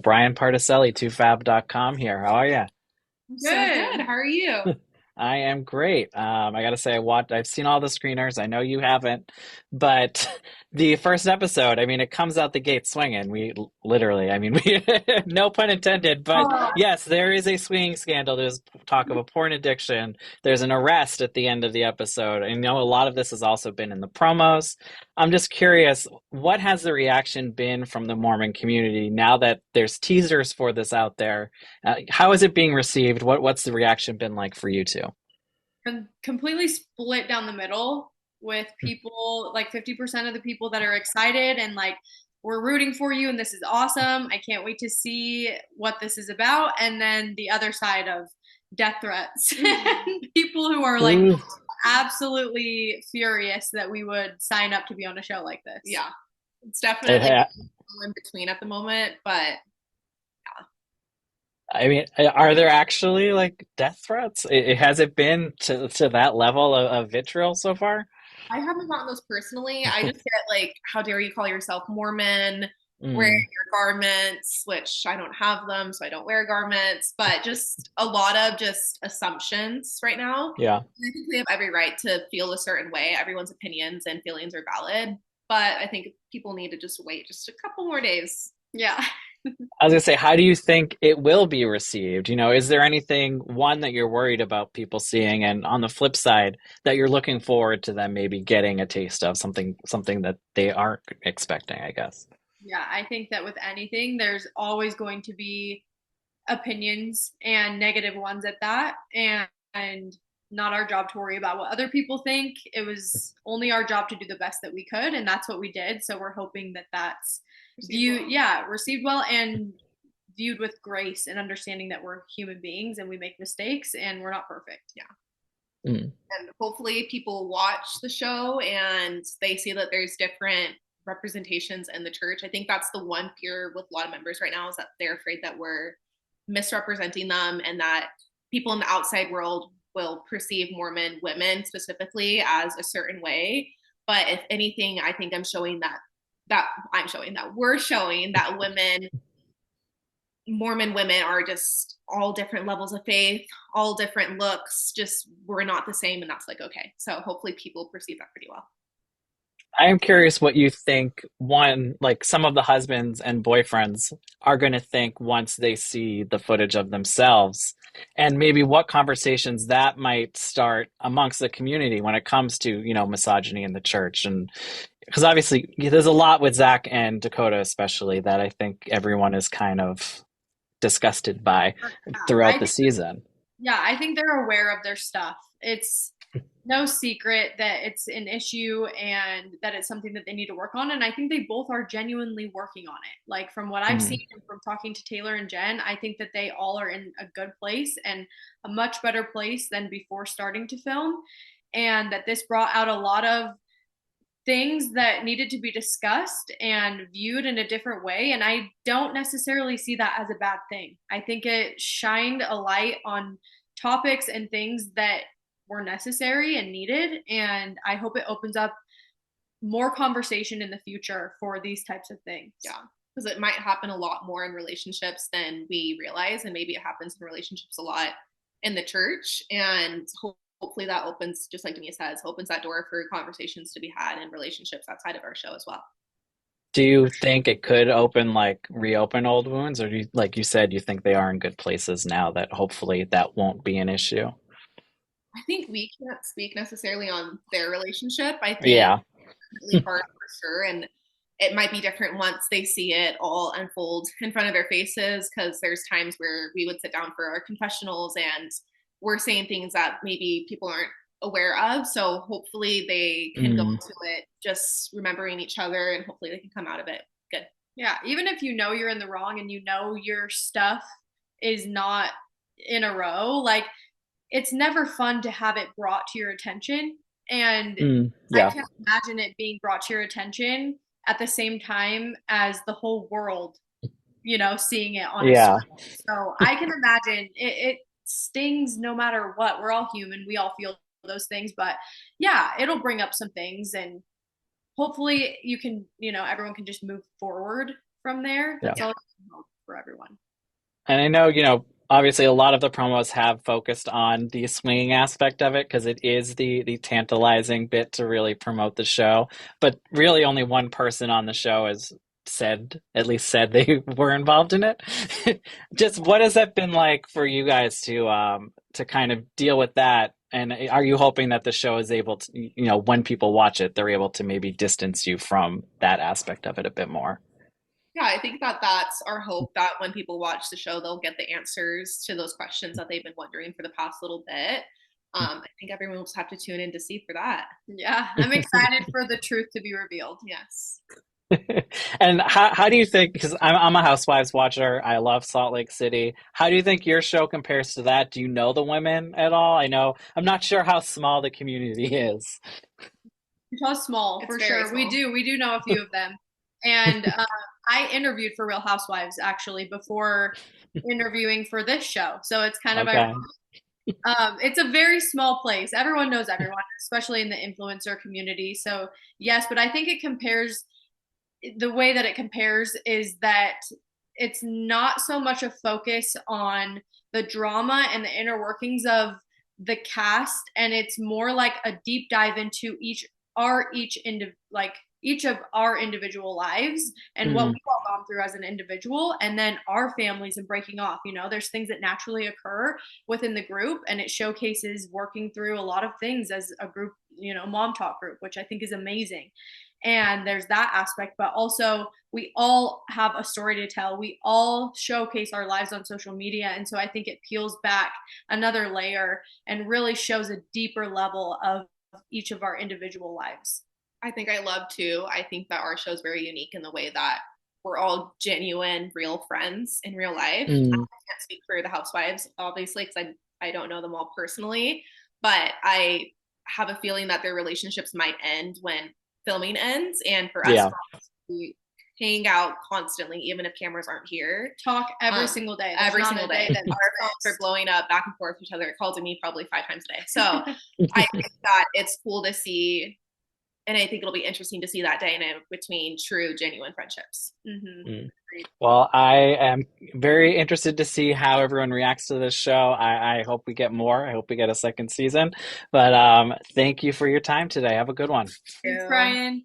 Brian Particelli, 2fab.com here. How are you? So good. How are you? I am great. I gotta say, I've seen all the screeners. I know you haven't, but the first episode, I mean, it comes out the gate swinging. Literally, I mean, no pun intended, but Oh, yes, there is a swinging scandal. There's talk of a porn addiction. There's an arrest at the end of the episode. And you know, a lot of this has also been in the promos. I'm just curious, what has the reaction been from the Mormon community now that there's teasers for this out there? How is it being received? What's the reaction been like for you two? completely split down the middle with people, like 50% of the people that are excited and like, we're rooting for you and this is awesome. I can't wait to see what this is about. And then the other side of death threats and people who are like Ooh. absolutely furious that we would sign up to be on a show like this. Yeah, it's It definitely ha- in between at the moment, but I mean, are there actually like death threats? Has it been to that level of vitriol so far? I haven't gotten those personally. I just get like, how dare you call yourself Mormon? Wear Mm, your garments, which I don't have them, so I don't wear garments, but just a lot of just assumptions right now. yeah. I think we have every right to feel a certain way. Everyone's opinions and feelings are valid, but I think people need to just wait just a couple more days. Yeah. I was gonna say, how do you think it will be received? You know, is there anything, one, that you're worried about people seeing, and on the flip side, that you're looking forward to them maybe getting a taste of something that they aren't expecting, I guess. Yeah, I think that with anything, there's always going to be opinions and negative ones at that. And not our job to worry about what other people think. It was only our job to do the best that we could. And that's what we did. So we're hoping that that's viewed, yeah, received well and viewed with grace and understanding that we're human beings and we make mistakes and we're not perfect. Yeah. Mm, And hopefully people watch the show and they see that there's different representations in the church. I think that's the one fear with a lot of members right now is that they're afraid that we're misrepresenting them and that people in the outside world will perceive Mormon women specifically as a certain way. But if anything, I think we're showing that women, Mormon women, are just all different levels of faith, all different looks, just we're not the same, and that's like okay. So hopefully people perceive that pretty well. I am curious what you think, one, like some of the husbands and boyfriends are going to think once they see the footage of themselves, and maybe what conversations that might start amongst the community when it comes to, you know, misogyny in the church. And because obviously there's a lot with Zach and Dakota, especially, that I think everyone is kind of disgusted by throughout I the season. Yeah, I think they're aware of their stuff. It's no secret that it's an issue and that it's something that they need to work on. And I think they both are genuinely working on it. Like from what I've seen Mm, and from talking to Taylor and Jen, I think that they all are in a good place and a much better place than before starting to film. And that this brought out a lot of things that needed to be discussed and viewed in a different way. And I don't necessarily see that as a bad thing. I think it shined a light on topics and things that were necessary and needed. And I hope it opens up more conversation in the future for these types of things. Yeah, because it might happen a lot more in relationships than we realize, and maybe it happens in relationships a lot in the church. And hopefully that opens, just like Demi says, opens that door for conversations to be had in relationships outside of our show as well. do you think it could reopen old wounds, or do you, like you said, you think they are in good places now that hopefully that won't be an issue? I think we can't speak necessarily on their relationship. I think Yeah. it's really hard for sure. And it might be different once they see it all unfold in front of their faces, because there's times where we would sit down for our confessionals and we're saying things that maybe people aren't aware of. So hopefully they can go Mm, into it just remembering each other and hopefully they can come out of it good. Yeah, even if you know you're in the wrong and you know your stuff is not in a row, like it's never fun to have it brought to your attention. And I yeah. can't imagine it being brought to your attention at the same time as the whole world, seeing it on a Yeah. screen. So I can imagine it stings no matter what. We're all human. We all feel those things. But yeah, it'll bring up some things and hopefully everyone can just move forward from there. Yeah. That's all I can hope for everyone. And I know, obviously a lot of the promos have focused on the swinging aspect of it because it is the tantalizing bit to really promote the show. But really only one person on the show has at least said they were involved in it. Just what has that been like for you guys to kind of deal with that? And are you hoping that the show is able to, when people watch it, they're able to maybe distance you from that aspect of it a bit more? Yeah, I think that that's our hope, that when people watch the show, they'll get the answers to those questions that they've been wondering for the past little bit. I think everyone will just have to tune in to see for that. Yeah, I'm excited for the truth to be revealed. Yes. And how do you think, because I'm a Housewives watcher, I love Salt Lake City. How do you think your show compares to that? Do you know the women at all? I'm not sure how small the community is. How small, It's for very sure. We small. do know a few of them. And I interviewed for Real Housewives actually before interviewing for this show. So it's kind of ironic. Okay. It's a very small place. Everyone knows everyone, especially in the influencer community. So yes, but I think the way that it compares is that it's not so much a focus on the drama and the inner workings of the cast, and it's more like a deep dive into each of our individual lives and what Mm, we've all gone through as an individual, and then our families and breaking off. There's things that naturally occur within the group, and it showcases working through a lot of things as a group, mom talk group, which I think is amazing. And there's that aspect, but also we all have a story to tell. We all showcase our lives on social media. And so I think it peels back another layer and really shows a deeper level of each of our individual lives. I think I love too. I think that our show is very unique in the way that we're all genuine, real friends in real life. I mm, can't speak for the Housewives, obviously, because I don't know them all personally, but I have a feeling that their relationships might end when filming ends, and for us yeah. to hang out constantly, even if cameras aren't here. Talk every single day. There's Every not single a day day. that Our phones are blowing up back and forth with each other. Calls me probably 5 times a day. So I think that it's cool to see, and I think it'll be interesting to see that dynamic between true, genuine friendships. Mm-hmm. Mm. Well, I am very interested to see how everyone reacts to this show. I hope we get more. I hope we get a second season. But thank you for your time today. Have a good one. Thanks, Brian.